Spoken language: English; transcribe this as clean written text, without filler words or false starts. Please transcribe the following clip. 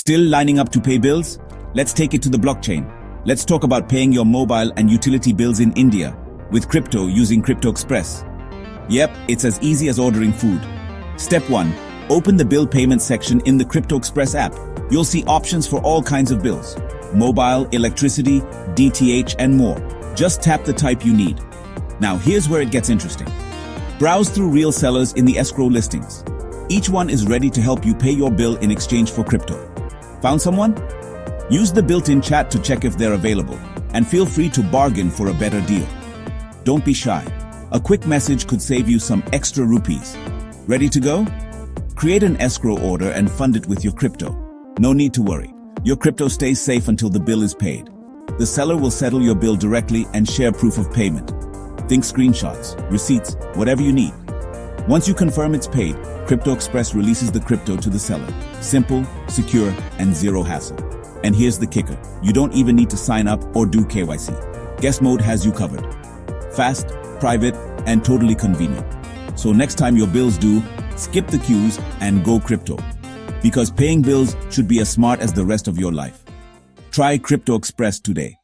Still lining up to pay bills? Let's take it to the blockchain. Let's talk about paying your mobile and utility bills in India with crypto using CryptoXpress. Yep, it's as easy as ordering food. Step 1. Open the bill payment section in the CryptoXpress app. You'll see options for all kinds of bills: mobile, electricity, DTH, and more. Just tap the type you need. Now here's where it gets interesting. Browse through real sellers in the escrow listings. Each one is ready to help you pay your bill in exchange for crypto. Found someone? Use the built-in chat to check if they're available, and feel free to bargain for a better deal. Don't be shy. A quick message could save you some extra rupees. Ready to go? Create an escrow order and fund it with your crypto. No need to worry. Your crypto stays safe until the bill is paid. The seller will settle your bill directly and share proof of payment. Think screenshots, receipts, whatever you need. Once you confirm it's paid, CryptoXpress releases the crypto to the seller. Simple, secure, and zero hassle. And here's the kicker. You don't even need to sign up or do KYC. Guest mode has you covered. Fast, private, and totally convenient. So next time your bills due, skip the queues and go crypto. Because paying bills should be as smart as the rest of your life. Try CryptoXpress today.